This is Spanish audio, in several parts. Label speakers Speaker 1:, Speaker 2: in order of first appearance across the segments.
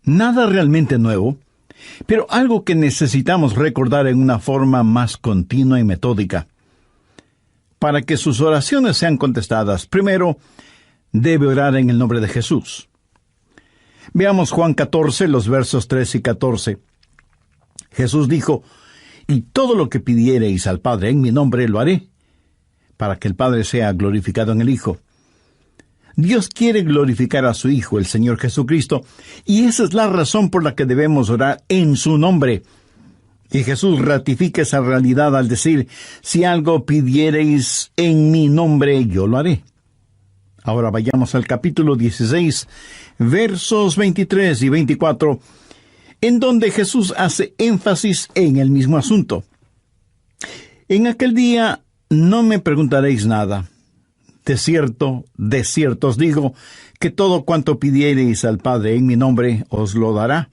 Speaker 1: Nada realmente nuevo, pero algo que necesitamos recordar en una forma más continua y metódica. Para que sus oraciones sean contestadas, primero, debe orar en el nombre de Jesús. Veamos Juan 14, los versos 13 y 14. Jesús dijo: «Y todo lo que pidiereis al Padre en mi nombre lo haré, para que el Padre sea glorificado en el Hijo». Dios quiere glorificar a su Hijo, el Señor Jesucristo, y esa es la razón por la que debemos orar en su nombre. Y Jesús ratifica esa realidad al decir: «Si algo pidiereis en mi nombre, yo lo haré». Ahora vayamos al capítulo 16, versos 23 y 24, en donde Jesús hace énfasis en el mismo asunto. «En aquel día no me preguntaréis nada. De cierto os digo, que todo cuanto pidiereis al Padre en mi nombre, os lo dará.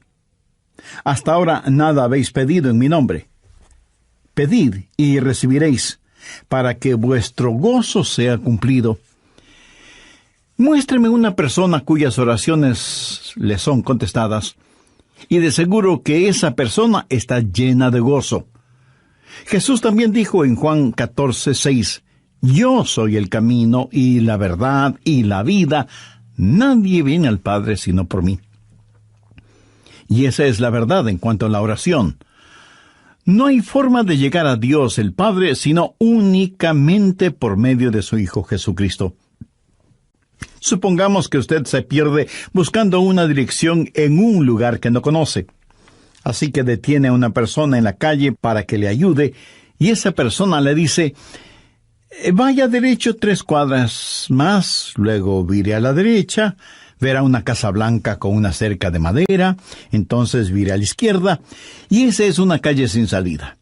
Speaker 1: Hasta ahora nada habéis pedido en mi nombre. Pedid y recibiréis, para que vuestro gozo sea cumplido». Muéstreme una persona cuyas oraciones le son contestadas, y de seguro que esa persona está llena de gozo. Jesús también dijo en Juan 14:6, «Yo soy el camino y la verdad y la vida. Nadie viene al Padre sino por mí». Y esa es la verdad en cuanto a la oración. No hay forma de llegar a Dios el Padre sino únicamente por medio de su Hijo Jesucristo. Supongamos que usted se pierde buscando una dirección en un lugar que no conoce. Así que detiene a una persona en la calle para que le ayude, y esa persona le dice: «Vaya derecho 3 cuadras más, luego vire a la derecha, verá una casa blanca con una cerca de madera, entonces vire a la izquierda, y esa es una calle sin salida.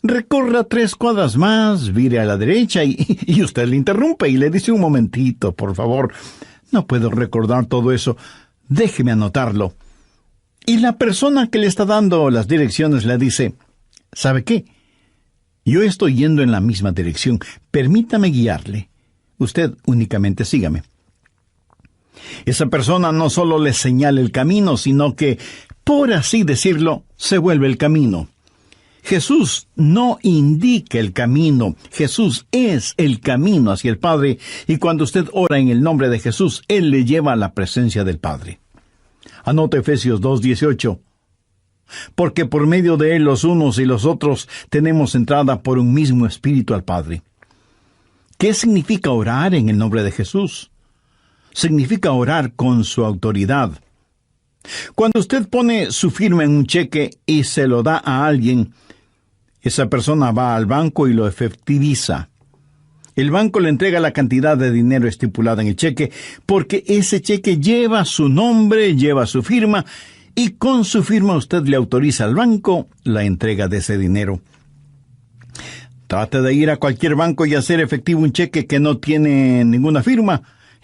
Speaker 1: Recorra 3 cuadras más, vire a la derecha», y usted le interrumpe y le dice: «Un momentito, por favor, no puedo recordar todo eso, déjeme anotarlo». Y la persona que le está dando las direcciones le dice: «¿Sabe qué? Yo estoy yendo en la misma dirección, permítame guiarle. Usted únicamente sígame». Esa persona no solo le señala el camino, sino que, por así decirlo, se vuelve el camino. Jesús no indica el camino, Jesús es el camino hacia el Padre, y cuando usted ora en el nombre de Jesús, Él le lleva a la presencia del Padre. Anota Efesios 2:18. «Porque por medio de Él los unos y los otros tenemos entrada por un mismo Espíritu al Padre». ¿Qué significa orar en el nombre de Jesús? Significa orar con su autoridad. Cuando usted pone su firma en un cheque y se lo da a alguien, esa persona va al banco y lo efectiviza. El banco le entrega la cantidad de dinero estipulada en el cheque, porque ese cheque lleva su nombre, lleva su firma, y con su firma usted le autoriza al banco la entrega de ese dinero. Trate de ir a cualquier banco y hacer efectivo un cheque que no tiene ninguna firma,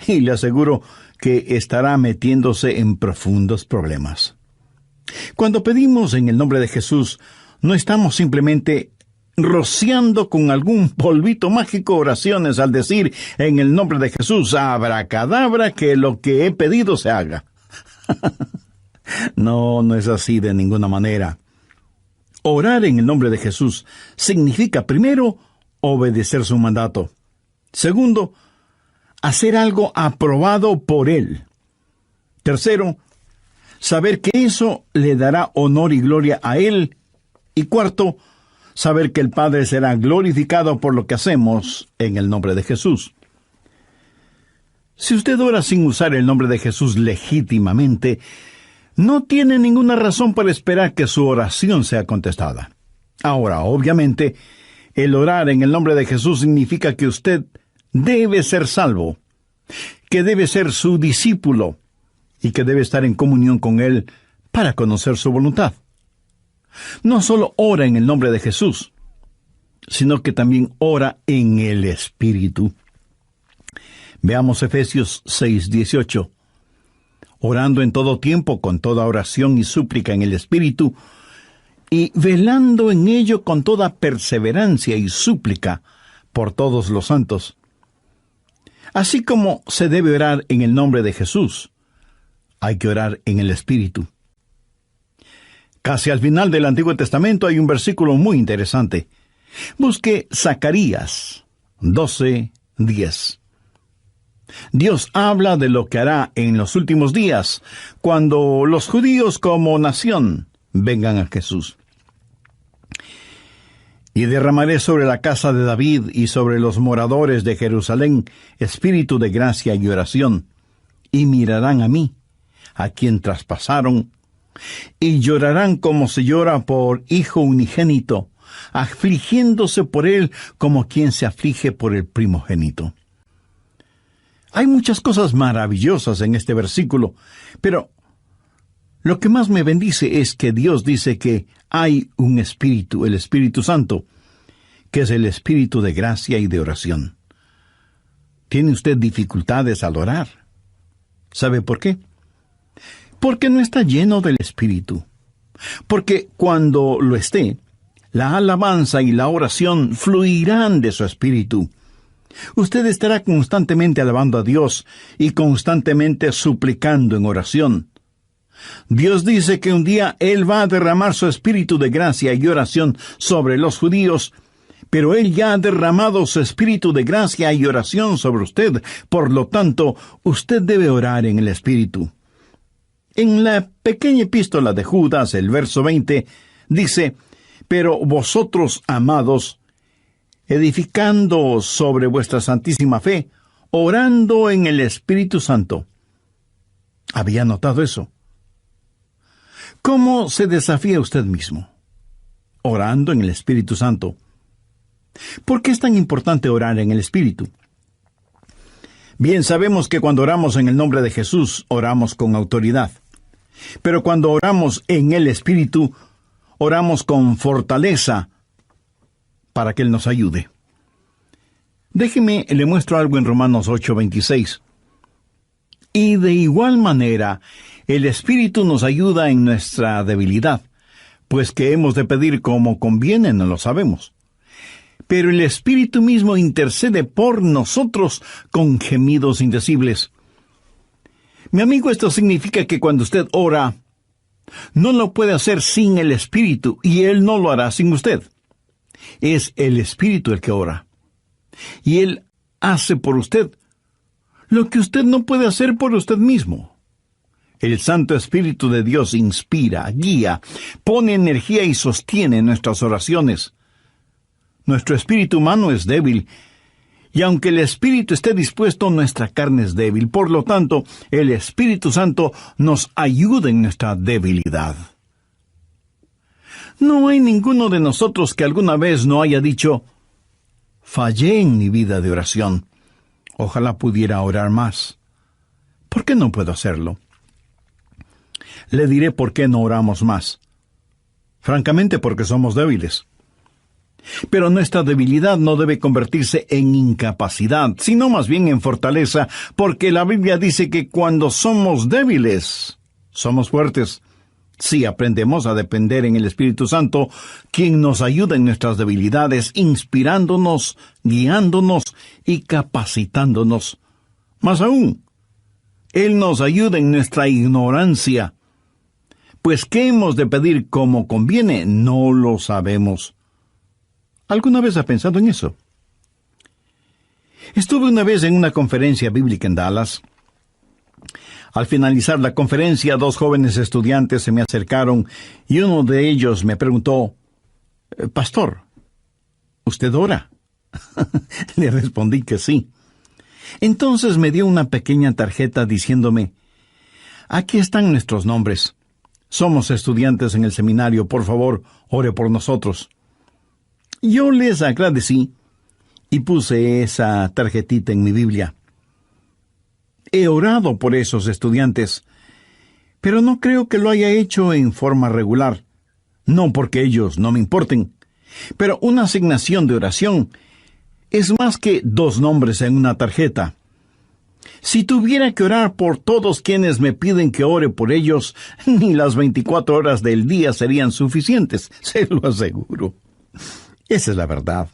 Speaker 1: y le aseguro que estará metiéndose en profundos problemas. Cuando pedimos en el nombre de Jesús, no estamos simplemente rociando con algún polvito mágico oraciones al decir en el nombre de Jesús: «Abracadabra, que lo que he pedido se haga». No es así de ninguna manera. Orar en el nombre de Jesús significa, primero, obedecer su mandato. Segundo, hacer algo aprobado por Él. Tercero, saber que eso le dará honor y gloria a Él. Y cuarto, saber que el Padre será glorificado por lo que hacemos en el nombre de Jesús. Si usted ora sin usar el nombre de Jesús legítimamente, no tiene ninguna razón para esperar que su oración sea contestada. Ahora, obviamente, el orar en el nombre de Jesús significa que usted debe ser salvo, que debe ser su discípulo y que debe estar en comunión con Él para conocer su voluntad. No solo ora en el nombre de Jesús, sino que también ora en el Espíritu. Veamos Efesios 6:18. «Orando en todo tiempo, con toda oración y súplica en el Espíritu, y velando en ello con toda perseverancia y súplica por todos los santos». Así como se debe orar en el nombre de Jesús, hay que orar en el Espíritu. Casi al final del Antiguo Testamento hay un versículo muy interesante. Busque Zacarías 12:10. Dios habla de lo que hará en los últimos días, cuando los judíos como nación vengan a Jesús. Y derramaré sobre la casa de David y sobre los moradores de Jerusalén espíritu de gracia y oración, y mirarán a mí, a quien traspasaron, y llorarán como se llora por hijo unigénito, afligiéndose por él como quien se aflige por el primogénito. Hay muchas cosas maravillosas en este versículo, pero lo que más me bendice es que Dios dice que hay un Espíritu, el Espíritu Santo, que es el Espíritu de gracia y de oración. ¿Tiene usted dificultades al orar? ¿Sabe por qué? Porque no está lleno del Espíritu. Porque cuando lo esté, la alabanza y la oración fluirán de su Espíritu. Usted estará constantemente alabando a Dios y constantemente suplicando en oración. Dios dice que un día Él va a derramar su espíritu de gracia y oración sobre los judíos, pero Él ya ha derramado su espíritu de gracia y oración sobre usted. Por lo tanto, usted debe orar en el Espíritu. En la pequeña epístola de Judas, el verso 20, dice: «Pero vosotros, amados, edificando sobre vuestra santísima fe, orando en el Espíritu Santo». ¿Había notado eso? ¿Cómo se desafía usted mismo? Orando en el Espíritu Santo. ¿Por qué es tan importante orar en el Espíritu? Bien, sabemos que cuando oramos en el nombre de Jesús, oramos con autoridad. Pero cuando oramos en el Espíritu, oramos con fortaleza para que Él nos ayude. Déjeme, le muestro algo en Romanos 8:26. Y de igual manera, el Espíritu nos ayuda en nuestra debilidad, pues que hemos de pedir como conviene, no lo sabemos. Pero el Espíritu mismo intercede por nosotros con gemidos indecibles. Mi amigo, esto significa que cuando usted ora, no lo puede hacer sin el Espíritu, y Él no lo hará sin usted. Es el Espíritu el que ora. Y Él hace por usted lo que usted no puede hacer por usted mismo. El Santo Espíritu de Dios inspira, guía, pone energía y sostiene nuestras oraciones. Nuestro espíritu humano es débil, y aunque el espíritu esté dispuesto, nuestra carne es débil. Por lo tanto, el Espíritu Santo nos ayuda en nuestra debilidad. No hay ninguno de nosotros que alguna vez no haya dicho: «Fallé en mi vida de oración. Ojalá pudiera orar más. ¿Por qué no puedo hacerlo?». Le diré por qué no oramos más. Francamente, porque somos débiles. Pero nuestra debilidad no debe convertirse en incapacidad, sino más bien en fortaleza, porque la Biblia dice que cuando somos débiles, somos fuertes. Si aprendemos a depender en el Espíritu Santo, quien nos ayuda en nuestras debilidades, inspirándonos, guiándonos y capacitándonos. Más aún, Él nos ayuda en nuestra ignorancia. Pues ¿qué hemos de pedir como conviene? No lo sabemos. ¿Alguna vez ha pensado en eso? Estuve una vez en una conferencia bíblica en Dallas. Al finalizar la conferencia, 2 jóvenes estudiantes se me acercaron y uno de ellos me preguntó: «Pastor, ¿usted ora?». Le respondí que sí. Entonces me dio una pequeña tarjeta diciéndome: «Aquí están nuestros nombres. Somos estudiantes en el seminario. Por favor, ore por nosotros». Yo les agradecí y puse esa tarjetita en mi Biblia. He orado por esos estudiantes, pero no creo que lo haya hecho en forma regular. No porque ellos no me importen, pero una asignación de oración es más que 2 nombres en una tarjeta. Si tuviera que orar por todos quienes me piden que ore por ellos, ni las 24 horas del día serían suficientes, se lo aseguro. Esa es la verdad.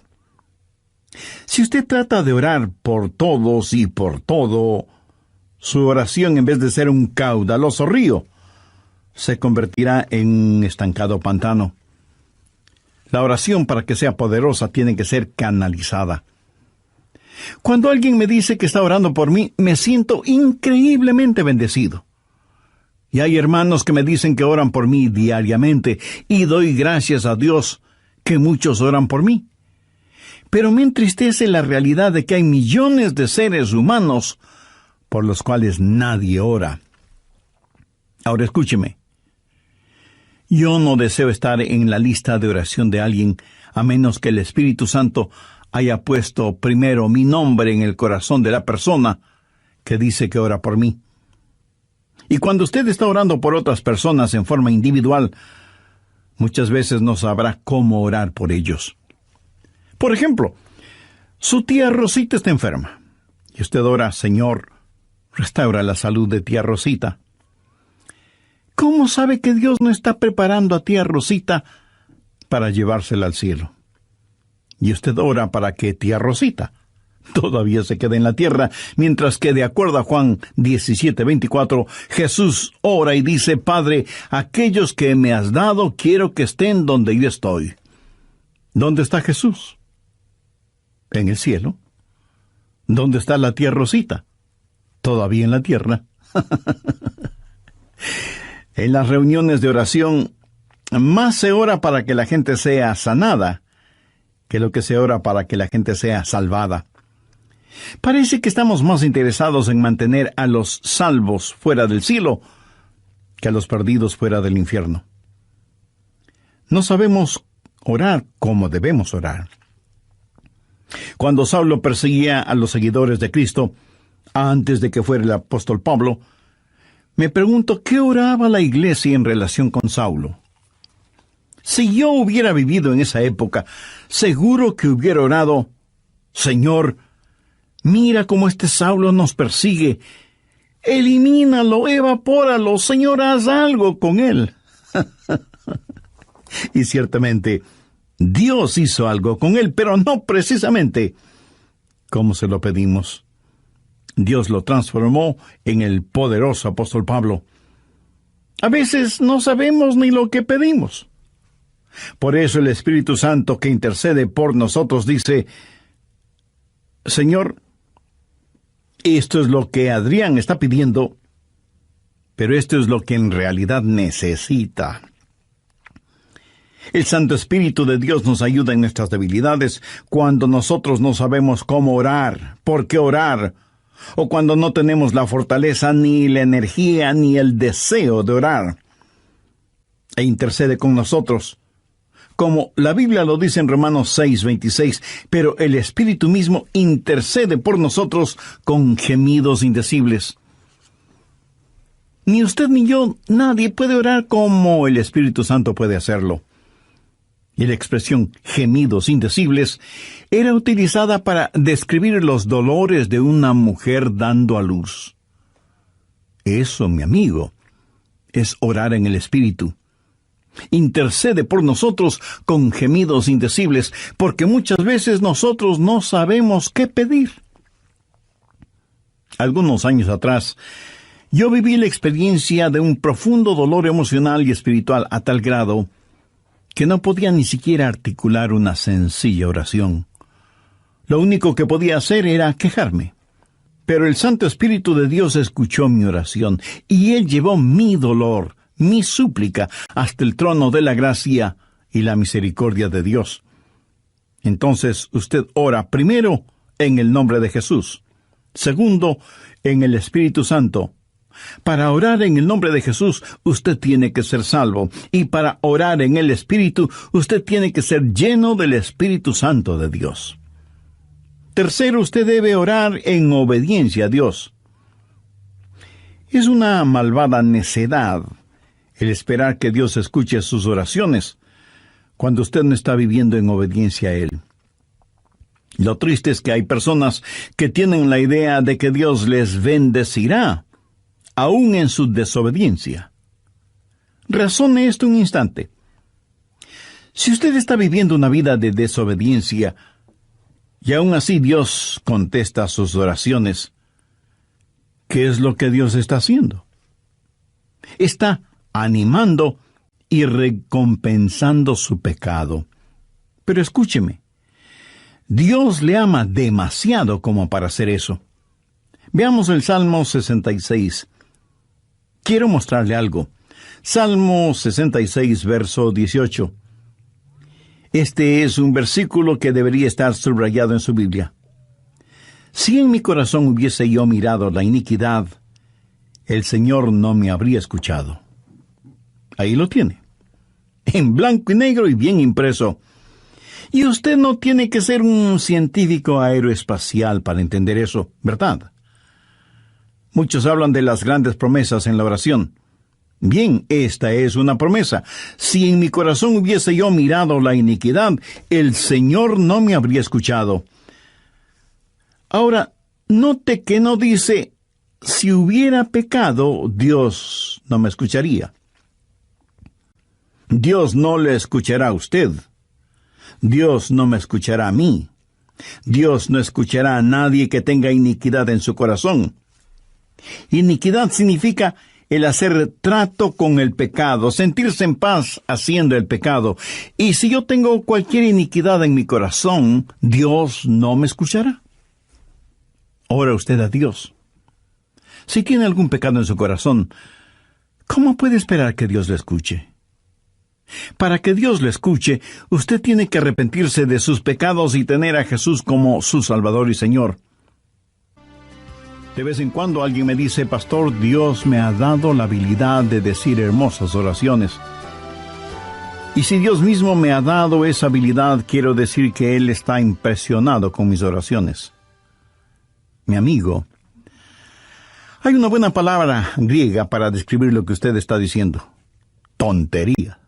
Speaker 1: Si usted trata de orar por todos y por todo, su oración, en vez de ser un caudaloso río, se convertirá en un estancado pantano. La oración, para que sea poderosa, tiene que ser canalizada. Cuando alguien me dice que está orando por mí, me siento increíblemente bendecido. Y hay hermanos que me dicen que oran por mí diariamente, y doy gracias a Dios que muchos oran por mí. Pero me entristece la realidad de que hay millones de seres humanos por los cuales nadie ora. Ahora escúcheme. Yo no deseo estar en la lista de oración de alguien, a menos que el Espíritu Santo haya puesto primero mi nombre en el corazón de la persona que dice que ora por mí. Y cuando usted está orando por otras personas en forma individual, muchas veces no sabrá cómo orar por ellos. Por ejemplo, su tía Rosita está enferma, y usted ora: Señor, restaura la salud de tía Rosita. ¿Cómo sabe que Dios no está preparando a tía Rosita para llevársela al cielo? Y usted ora para que tía Rosita todavía se quede en la tierra, mientras que, de acuerdo a Juan 17:24, Jesús ora y dice: Padre, aquellos que me has dado quiero que estén donde yo estoy. ¿Dónde está Jesús? En el cielo. ¿Dónde está la tía Rosita? Todavía en la tierra. En las reuniones de oración, más se ora para que la gente sea sanada que lo que se ora para que la gente sea salvada. Parece que estamos más interesados en mantener a los salvos fuera del cielo que a los perdidos fuera del infierno. No sabemos orar como debemos orar. Cuando Saulo perseguía a los seguidores de Cristo, antes de que fuera el apóstol Pablo, me pregunto qué oraba la iglesia en relación con Saulo. Si yo hubiera vivido en esa época, seguro que hubiera orado: Señor, mira cómo este Saulo nos persigue. Elimínalo, evapóralo, Señor, haz algo con él. Y ciertamente, Dios hizo algo con él, pero no precisamente como se lo pedimos. Dios lo transformó en el poderoso apóstol Pablo. A veces no sabemos ni lo que pedimos. Por eso el Espíritu Santo, que intercede por nosotros, dice: Señor, esto es lo que Adrián está pidiendo, pero esto es lo que en realidad necesita. El Santo Espíritu de Dios nos ayuda en nuestras debilidades, cuando nosotros no sabemos cómo orar, por qué orar, o cuando no tenemos la fortaleza, ni la energía, ni el deseo de orar. E intercede con nosotros, como la Biblia lo dice en Romanos 6:26, pero el Espíritu mismo intercede por nosotros con gemidos indecibles. Ni usted ni yo, nadie puede orar como el Espíritu Santo puede hacerlo. Y la expresión gemidos indecibles era utilizada para describir los dolores de una mujer dando a luz. Eso, mi amigo, es orar en el Espíritu. Intercede por nosotros con gemidos indecibles, porque muchas veces nosotros no sabemos qué pedir. Algunos años atrás, yo viví la experiencia de un profundo dolor emocional y espiritual a tal grado que no podía ni siquiera articular una sencilla oración. Lo único que podía hacer era quejarme. Pero el Santo Espíritu de Dios escuchó mi oración, y Él llevó mi dolor, mi súplica, hasta el trono de la gracia y la misericordia de Dios. Entonces usted ora primero en el nombre de Jesús, segundo en el Espíritu Santo. Para orar en el nombre de Jesús, usted tiene que ser salvo, y para orar en el Espíritu, usted tiene que ser lleno del Espíritu Santo de Dios. Tercero, usted debe orar en obediencia a Dios. Es una malvada necedad el esperar que Dios escuche sus oraciones cuando usted no está viviendo en obediencia a Él. Lo triste es que hay personas que tienen la idea de que Dios les bendecirá, aún en su desobediencia. Razone esto un instante. Si usted está viviendo una vida de desobediencia, y aún así Dios contesta sus oraciones, ¿qué es lo que Dios está haciendo? Está animando y recompensando su pecado. Pero escúcheme, Dios le ama demasiado como para hacer eso. Veamos el Salmo 66. Quiero mostrarle algo. Salmo 66, verso 18. Este es un versículo que debería estar subrayado en su Biblia. Si en mi corazón hubiese yo mirado la iniquidad, el Señor no me habría escuchado. Ahí lo tiene, en blanco y negro y bien impreso. Y usted no tiene que ser un científico aeroespacial para entender eso, ¿verdad? Muchos hablan de las grandes promesas en la oración. Bien, esta es una promesa. Si en mi corazón hubiese yo mirado la iniquidad, el Señor no me habría escuchado. Ahora, note que no dice, si hubiera pecado, Dios no me escucharía. Dios no le escuchará a usted. Dios no me escuchará a mí. Dios no escuchará a nadie que tenga iniquidad en su corazón. Iniquidad significa el hacer trato con el pecado, sentirse en paz haciendo el pecado. Y si yo tengo cualquier iniquidad en mi corazón, Dios no me escuchará. Ora usted a Dios. Si tiene algún pecado en su corazón, ¿cómo puede esperar que Dios le escuche? Para que Dios le escuche, usted tiene que arrepentirse de sus pecados y tener a Jesús como su Salvador y Señor. De vez en cuando alguien me dice, pastor, Dios me ha dado la habilidad de decir hermosas oraciones. Y si Dios mismo me ha dado esa habilidad, quiero decir que Él está impresionado con mis oraciones. Mi amigo, hay una buena palabra griega para describir lo que usted está diciendo. Tontería.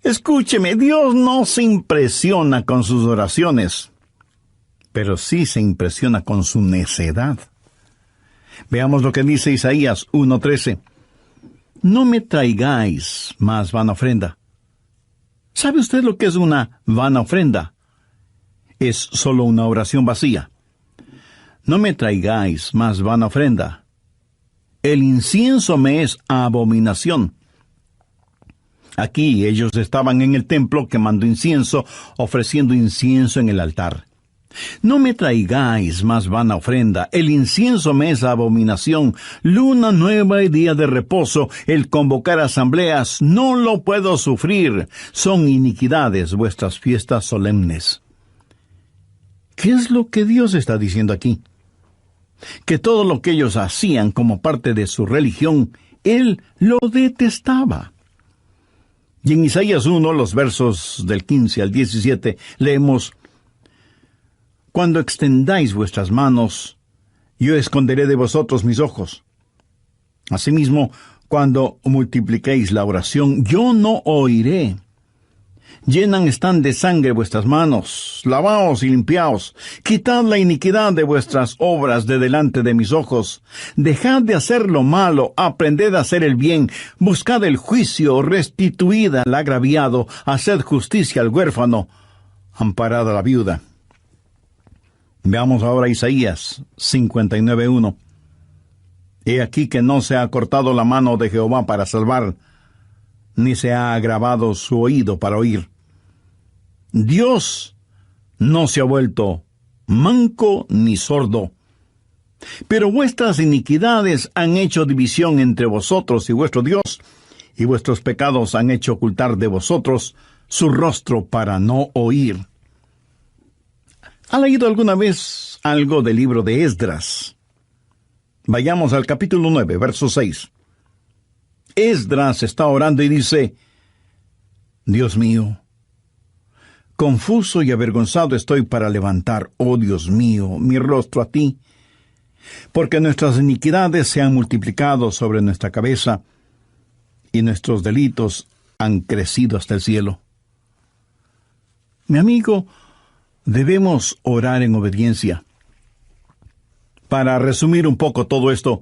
Speaker 1: Escúcheme, Dios no se impresiona con sus oraciones, pero sí se impresiona con su necedad. Veamos lo que dice Isaías 1:13. No me traigáis más vana ofrenda. ¿Sabe usted lo que es una vana ofrenda? Es solo una oración vacía. No me traigáis más vana ofrenda. El incienso me es abominación. Aquí ellos estaban en el templo quemando incienso, ofreciendo incienso en el altar. No me traigáis más vana ofrenda, el incienso me es abominación, luna nueva y día de reposo, el convocar asambleas, no lo puedo sufrir, son iniquidades vuestras fiestas solemnes. ¿Qué es lo que Dios está diciendo aquí? Que todo lo que ellos hacían como parte de su religión, Él lo detestaba. Y en Isaías 1, los versos del 15 al 17, leemos, cuando extendáis vuestras manos, yo esconderé de vosotros mis ojos. Asimismo, cuando multipliquéis la oración, yo no oiré. Llenan están de sangre vuestras manos, lavaos y limpiaos, quitad la iniquidad de vuestras obras de delante de mis ojos, dejad de hacer lo malo, aprended a hacer el bien, buscad el juicio, restituid al agraviado, haced justicia al huérfano, amparad a la viuda. Veamos ahora Isaías 59:1. He aquí que no se ha cortado la mano de Jehová para salvar, ni se ha agravado su oído para oír. Dios no se ha vuelto manco ni sordo, pero vuestras iniquidades han hecho división entre vosotros y vuestro Dios, y vuestros pecados han hecho ocultar de vosotros su rostro para no oír. ¿Ha leído alguna vez algo del libro de Esdras? Vayamos al capítulo 9, verso 6. Esdras está orando y dice, Dios mío, confuso y avergonzado estoy para levantar, oh Dios mío, mi rostro a ti, porque nuestras iniquidades se han multiplicado sobre nuestra cabeza, y nuestros delitos han crecido hasta el cielo. Mi amigo, debemos orar en obediencia. Para resumir un poco todo esto,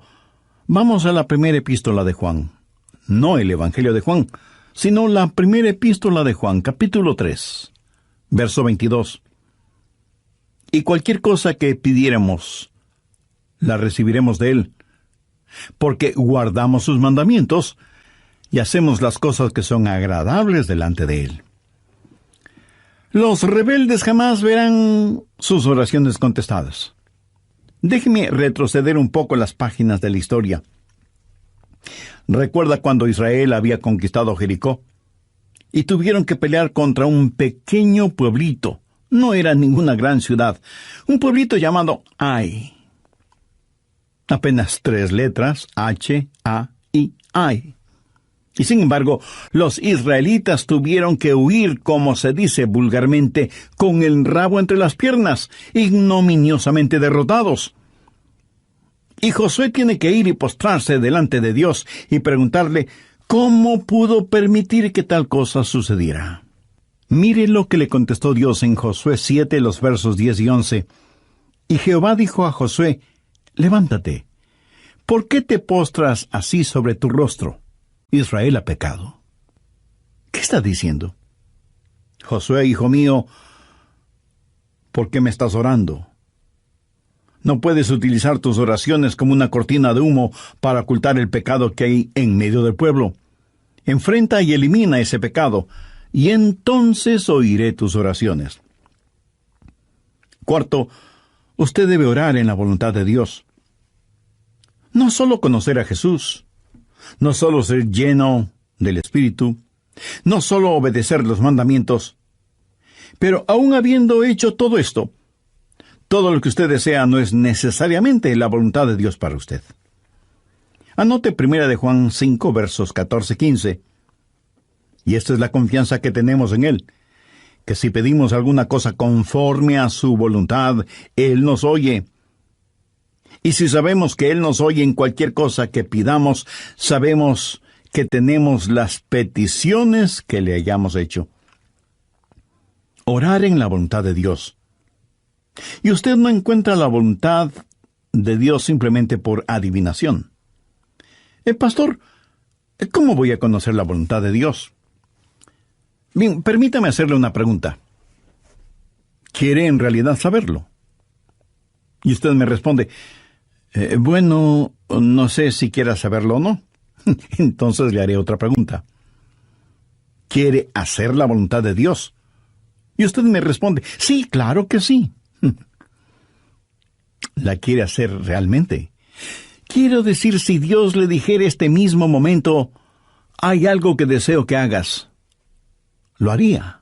Speaker 1: vamos a la primera epístola de Juan. No el Evangelio de Juan, sino la primera epístola de Juan, capítulo 3, verso 22. Y cualquier cosa que pidiéramos, la recibiremos de Él, porque guardamos sus mandamientos y hacemos las cosas que son agradables delante de Él. Los rebeldes jamás verán sus oraciones contestadas. Déjeme retroceder un poco las páginas de la historia. ¿Recuerda cuando Israel había conquistado Jericó? Y tuvieron que pelear contra un pequeño pueblito. No era ninguna gran ciudad. Un pueblito llamado Ai. Apenas 3 letras, H-A-I, Ai. Y sin embargo, los israelitas tuvieron que huir, como se dice vulgarmente, con el rabo entre las piernas, ignominiosamente derrotados. Y Josué tiene que ir y postrarse delante de Dios y preguntarle cómo pudo permitir que tal cosa sucediera. Mire lo que le contestó Dios en Josué 7, los versos 10 y 11. Y Jehová dijo a Josué, levántate, ¿por qué te postras así sobre tu rostro? Israel ha pecado. ¿Qué está diciendo? Josué, hijo mío, ¿por qué me estás orando? No puedes utilizar tus oraciones como una cortina de humo para ocultar el pecado que hay en medio del pueblo. Enfrenta y elimina ese pecado, y entonces oiré tus oraciones. Cuarto, usted debe orar en la voluntad de Dios. No solo conocer a Jesús, no solo ser lleno del Espíritu, no solo obedecer los mandamientos, pero aun habiendo hecho todo esto, todo lo que usted desea no es necesariamente la voluntad de Dios para usted. Anote 1 de Juan 5, versos 14-15. Y esta es la confianza que tenemos en Él, que si pedimos alguna cosa conforme a su voluntad, Él nos oye. Y si sabemos que Él nos oye en cualquier cosa que pidamos, sabemos que tenemos las peticiones que le hayamos hecho. Orar en la voluntad de Dios. Y usted no encuentra la voluntad de Dios simplemente por adivinación. Pastor, ¿cómo voy a conocer la voluntad de Dios? Bien, permítame hacerle una pregunta. ¿Quiere en realidad saberlo? Y usted me responde, bueno, no sé si quiera saberlo o no. Entonces le haré otra pregunta. ¿Quiere hacer la voluntad de Dios? Y usted me responde, sí, claro que sí. ¿La quiere hacer realmente? Quiero decir, si Dios le dijera este mismo momento, hay algo que deseo que hagas, ¿lo haría?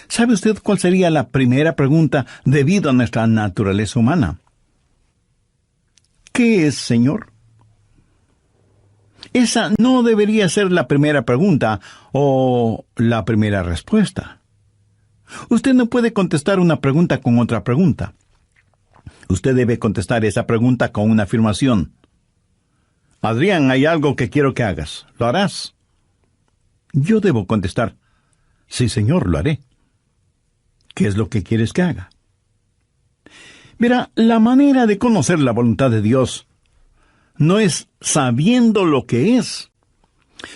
Speaker 1: ¿Sabe usted cuál sería la primera pregunta debido a nuestra naturaleza humana? ¿Qué es, Señor? Esa no debería ser la primera pregunta o la primera respuesta. Usted no puede contestar una pregunta con otra pregunta. Usted debe contestar esa pregunta con una afirmación. Adrián, hay algo que quiero que hagas. ¿Lo harás? Yo debo contestar, sí, Señor, lo haré. ¿Qué es lo que quieres que haga? Verá, la manera de conocer la voluntad de Dios no es sabiendo lo que es,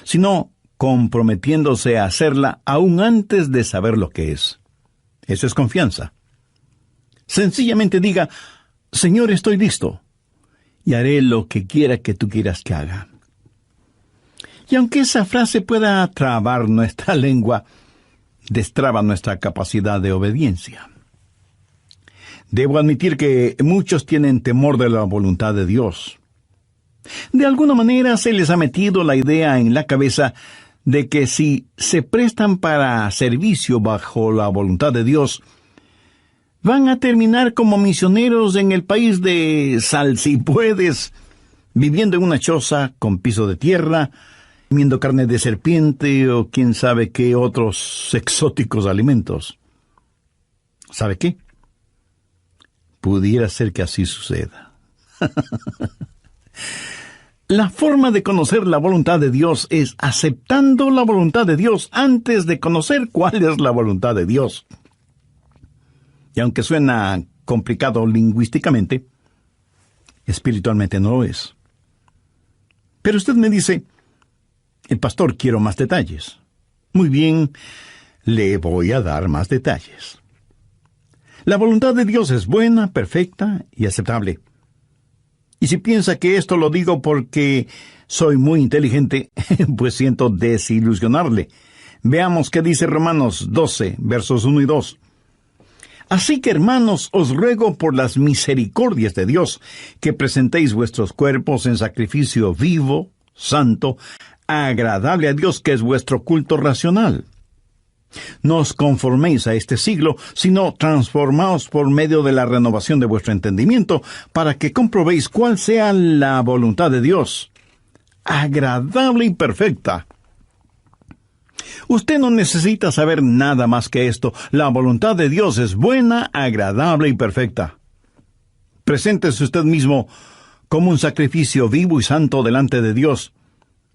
Speaker 1: sino comprometiéndose a hacerla aún antes de saber lo que es. Eso es confianza. Sencillamente diga, Señor, estoy listo, y haré lo que quiera que tú quieras que haga. Y aunque esa frase pueda trabar nuestra lengua, destraba nuestra capacidad de obediencia. Debo admitir que muchos tienen temor de la voluntad de Dios. De alguna manera se les ha metido la idea en la cabeza de que si se prestan para servicio bajo la voluntad de Dios, van a terminar como misioneros en el país de Sal si puedes, viviendo en una choza con piso de tierra, comiendo carne de serpiente o quién sabe qué otros exóticos alimentos. ¿Sabe qué? Pudiera ser que así suceda. La forma de conocer la voluntad de Dios es aceptando la voluntad de Dios antes de conocer cuál es la voluntad de Dios. Y aunque suena complicado lingüísticamente, espiritualmente no lo es. Pero usted me dice, el pastor, quiero más detalles. Muy bien, le voy a dar más detalles. La voluntad de Dios es buena, perfecta y aceptable. Y si piensa que esto lo digo porque soy muy inteligente, pues siento desilusionarle. Veamos qué dice Romanos 12, versos 1 y 2. Así que, hermanos, os ruego por las misericordias de Dios, que presentéis vuestros cuerpos en sacrificio vivo, santo, agradable a Dios, que es vuestro culto racional. No os conforméis a este siglo, sino transformaos por medio de la renovación de vuestro entendimiento, para que comprobéis cuál sea la voluntad de Dios, agradable y perfecta. Usted no necesita saber nada más que esto. La voluntad de Dios es buena, agradable y perfecta. Preséntese usted mismo como un sacrificio vivo y santo delante de Dios,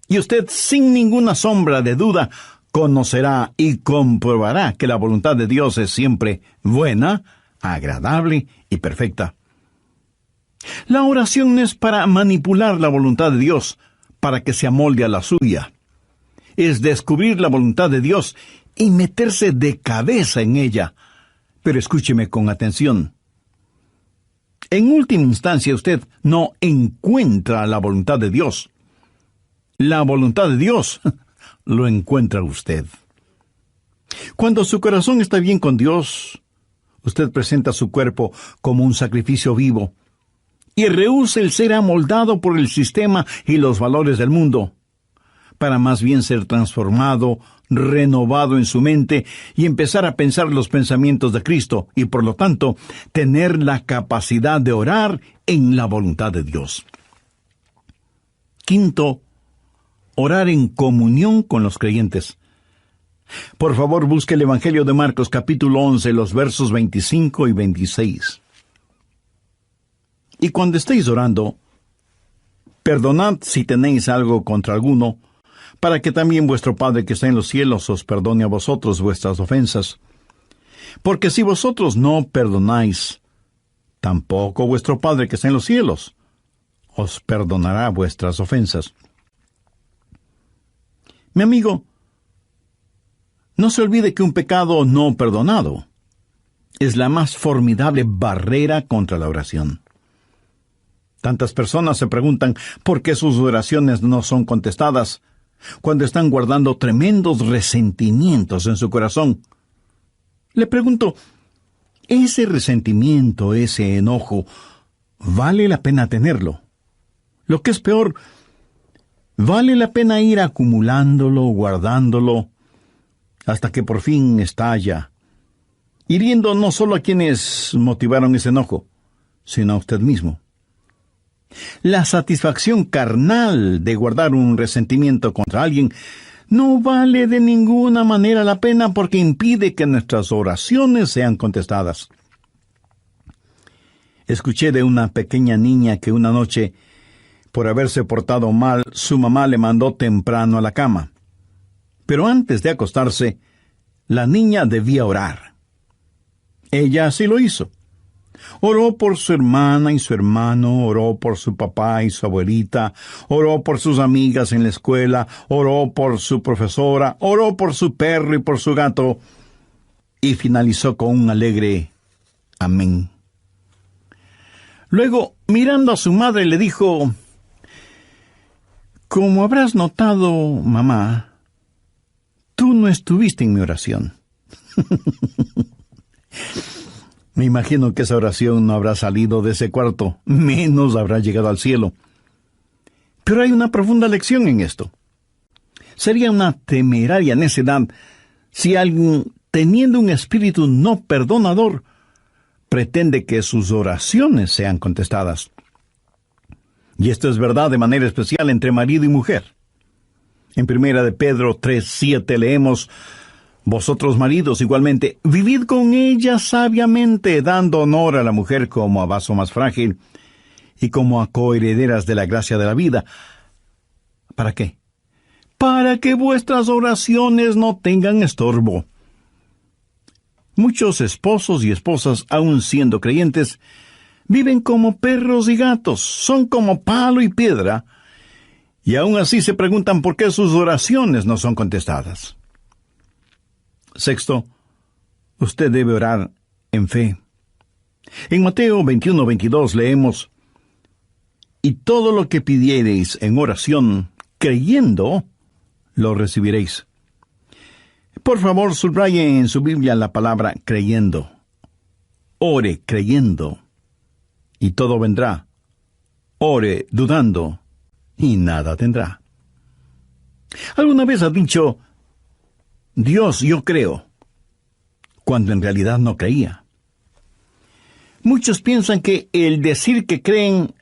Speaker 1: y usted, sin ninguna sombra de duda, conocerá y comprobará que la voluntad de Dios es siempre buena, agradable y perfecta. La oración no es para manipular la voluntad de Dios, para que se amolde a la suya. Es descubrir la voluntad de Dios y meterse de cabeza en ella. Pero escúcheme con atención. En última instancia, usted no encuentra la voluntad de Dios. La voluntad de Dios lo encuentra usted. Cuando su corazón está bien con Dios, usted presenta su cuerpo como un sacrificio vivo y rehúsa el ser amoldado por el sistema y los valores del mundo, para más bien ser transformado, renovado en su mente y empezar a pensar los pensamientos de Cristo y, por lo tanto, tener la capacidad de orar en la voluntad de Dios. Quinto, orar en comunión con los creyentes. Por favor, busque el Evangelio de Marcos, capítulo 11, los versos 25 y 26. Y cuando estéis orando, perdonad si tenéis algo contra alguno, para que también vuestro Padre que está en los cielos os perdone a vosotros vuestras ofensas. Porque si vosotros no perdonáis, tampoco vuestro Padre que está en los cielos os perdonará vuestras ofensas. Mi amigo, no se olvide que un pecado no perdonado es la más formidable barrera contra la oración. Tantas personas se preguntan por qué sus oraciones no son contestadas cuando están guardando tremendos resentimientos en su corazón. Le pregunto, ¿ese resentimiento, ese enojo, vale la pena tenerlo? Lo que es peor, ¿vale la pena ir acumulándolo, guardándolo, hasta que por fin estalla, hiriendo no solo a quienes motivaron ese enojo, sino a usted mismo? La satisfacción carnal de guardar un resentimiento contra alguien no vale de ninguna manera la pena porque impide que nuestras oraciones sean contestadas. Escuché de una pequeña niña que una noche, por haberse portado mal, su mamá le mandó temprano a la cama. Pero antes de acostarse, la niña debía orar. Ella así lo hizo. Oró por su hermana y su hermano, oró por su papá y su abuelita, oró por sus amigas en la escuela, oró por su profesora, oró por su perro y por su gato, y finalizó con un alegre amén. Luego, mirando a su madre, le dijo: «Como habrás notado, mamá, tú no estuviste en mi oración». Me imagino que esa oración no habrá salido de ese cuarto, menos habrá llegado al cielo. Pero hay una profunda lección en esto. Sería una temeraria necedad si alguien, teniendo un espíritu no perdonador, pretende que sus oraciones sean contestadas. Y esto es verdad de manera especial entre marido y mujer. En 1 de Pedro 3:7 leemos: «Vosotros maridos igualmente, vivid con ella sabiamente, dando honor a la mujer como a vaso más frágil y como a coherederas de la gracia de la vida». ¿Para qué? Para que vuestras oraciones no tengan estorbo. Muchos esposos y esposas, aun siendo creyentes, viven como perros y gatos, son como palo y piedra, y aun así se preguntan por qué sus oraciones no son contestadas. Sexto, usted debe orar en fe. En Mateo 21:22 leemos: y todo lo que pidiereis en oración, creyendo, lo recibiréis. Por favor, subraye en su Biblia la palabra creyendo. Ore creyendo, y todo vendrá. Ore dudando, y nada tendrá. ¿Alguna vez has dicho, Dios, yo creo, cuando en realidad no creía? Muchos piensan que el decir que creen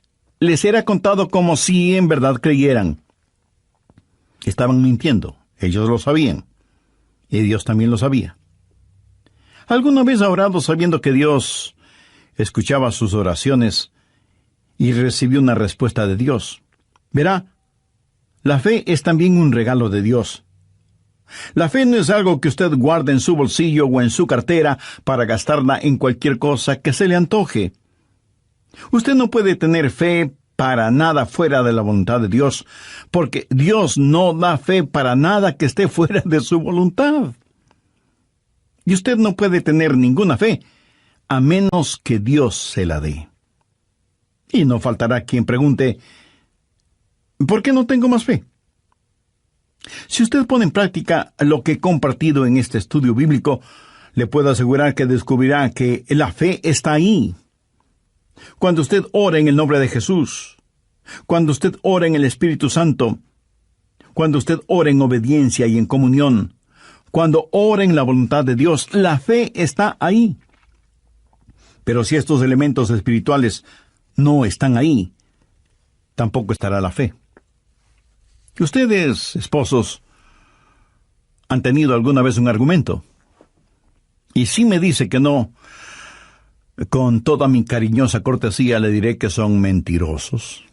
Speaker 1: les será contado como si en verdad creyeran. Estaban mintiendo, ellos lo sabían, y Dios también lo sabía. ¿Alguna vez ha orado sabiendo que Dios escuchaba sus oraciones y recibió una respuesta de Dios? Verá, la fe es también un regalo de Dios. La fe no es algo que usted guarde en su bolsillo o en su cartera para gastarla en cualquier cosa que se le antoje. Usted no puede tener fe para nada fuera de la voluntad de Dios, porque Dios no da fe para nada que esté fuera de su voluntad. Y usted no puede tener ninguna fe a menos que Dios se la dé. Y no faltará quien pregunte, ¿por qué no tengo más fe? Si usted pone en práctica lo que he compartido en este estudio bíblico, le puedo asegurar que descubrirá que la fe está ahí. Cuando usted ora en el nombre de Jesús, cuando usted ora en el Espíritu Santo, cuando usted ora en obediencia y en comunión, cuando ora en la voluntad de Dios, la fe está ahí. Pero si estos elementos espirituales no están ahí, tampoco estará la fe. Ustedes, esposos, han tenido alguna vez un argumento. Y si me dice que no, con toda mi cariñosa cortesía le diré que son mentirosos.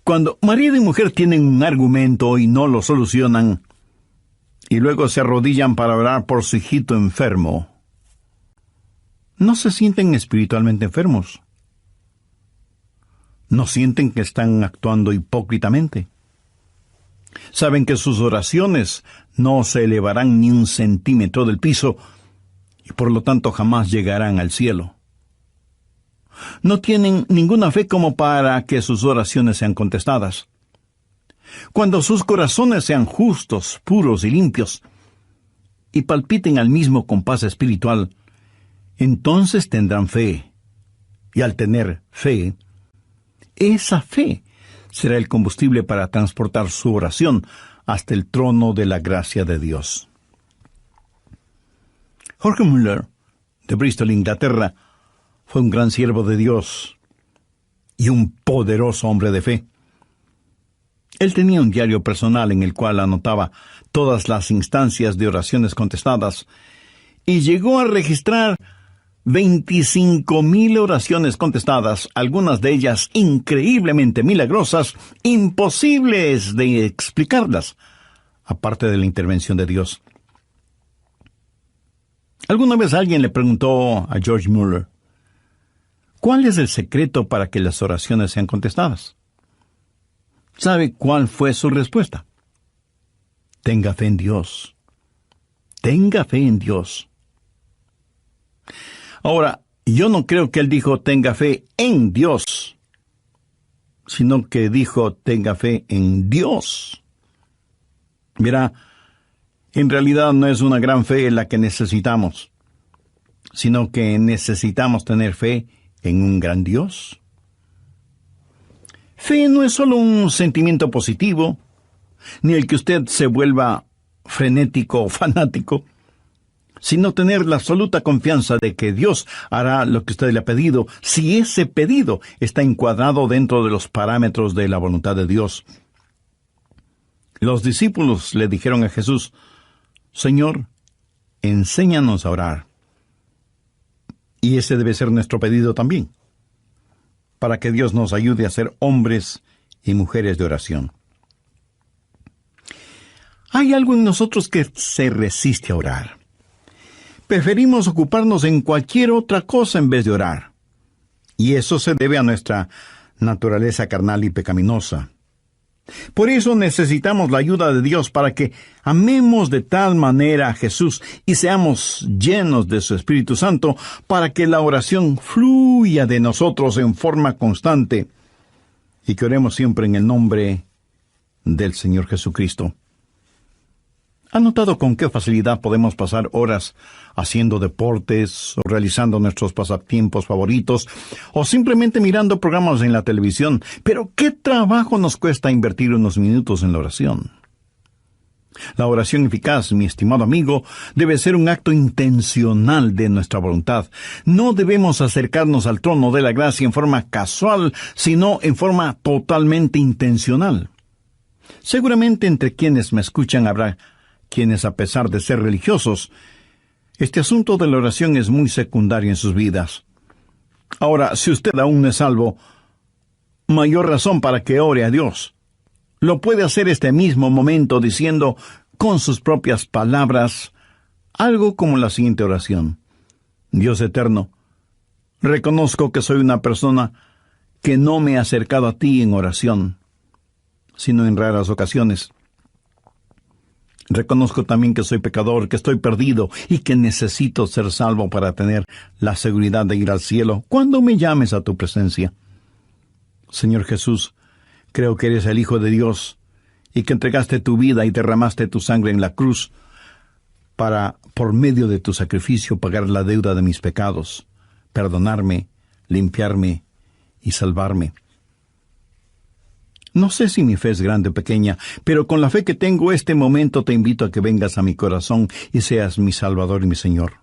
Speaker 1: Cuando marido y mujer tienen un argumento y no lo solucionan, y luego se arrodillan para orar por su hijito enfermo, ¿no se sienten espiritualmente enfermos? ¿No sienten que están actuando hipócritamente? Saben que sus oraciones no se elevarán ni un centímetro del piso y por lo tanto jamás llegarán al cielo. No tienen ninguna fe como para que sus oraciones sean contestadas. Cuando sus corazones sean justos, puros y limpios, y palpiten al mismo compás espiritual, entonces tendrán fe. Y al tener fe, esa fe será el combustible para transportar su oración hasta el trono de la gracia de Dios. Jorge Muller, de Bristol, Inglaterra, fue un gran siervo de Dios y un poderoso hombre de fe. Él tenía un diario personal en el cual anotaba todas las instancias de oraciones contestadas y llegó a registrar 25,000 oraciones contestadas, algunas de ellas increíblemente milagrosas, imposibles de explicarlas, aparte de la intervención de Dios. Alguna vez alguien le preguntó a George Muller, ¿cuál es el secreto para que las oraciones sean contestadas? ¿Sabe cuál fue su respuesta? Tenga fe en Dios. Tenga fe en Dios. Ahora, yo no creo que él dijo tenga fe en Dios, sino que dijo tenga fe en Dios. Mira, en realidad no es una gran fe la que necesitamos, sino que necesitamos tener fe en un gran Dios. Fe no es solo un sentimiento positivo, ni el que usted se vuelva frenético o fanático, sino tener la absoluta confianza de que Dios hará lo que usted le ha pedido, si ese pedido está encuadrado dentro de los parámetros de la voluntad de Dios. Los discípulos le dijeron a Jesús, Señor, enséñanos a orar. Y ese debe ser nuestro pedido también, para que Dios nos ayude a ser hombres y mujeres de oración. Hay algo en nosotros que se resiste a orar. Preferimos ocuparnos en cualquier otra cosa en vez de orar. Y eso se debe a nuestra naturaleza carnal y pecaminosa. Por eso necesitamos la ayuda de Dios para que amemos de tal manera a Jesús y seamos llenos de su Espíritu Santo para que la oración fluya de nosotros en forma constante y que oremos siempre en el nombre del Señor Jesucristo. ¿Ha notado con qué facilidad podemos pasar horas haciendo deportes o realizando nuestros pasatiempos favoritos o simplemente mirando programas en la televisión? Pero ¿qué trabajo nos cuesta invertir unos minutos en la oración? La oración eficaz, mi estimado amigo, debe ser un acto intencional de nuestra voluntad. No debemos acercarnos al trono de la gracia en forma casual, sino en forma totalmente intencional. Seguramente entre quienes me escuchan habrá quienes, a pesar de ser religiosos, este asunto de la oración es muy secundario en sus vidas. Ahora, si usted aún no es salvo, mayor razón para que ore a Dios. Lo puede hacer este mismo momento diciendo con sus propias palabras algo como la siguiente oración: Dios eterno, reconozco que soy una persona que no me ha acercado a ti en oración, sino en raras ocasiones. Reconozco también que soy pecador, que estoy perdido y que necesito ser salvo para tener la seguridad de ir al cielo cuando me llames a tu presencia. Señor Jesús, creo que eres el Hijo de Dios y que entregaste tu vida y derramaste tu sangre en la cruz para, por medio de tu sacrificio, pagar la deuda de mis pecados, perdonarme, limpiarme y salvarme. No sé si mi fe es grande o pequeña, pero con la fe que tengo este momento te invito a que vengas a mi corazón y seas mi Salvador y mi Señor.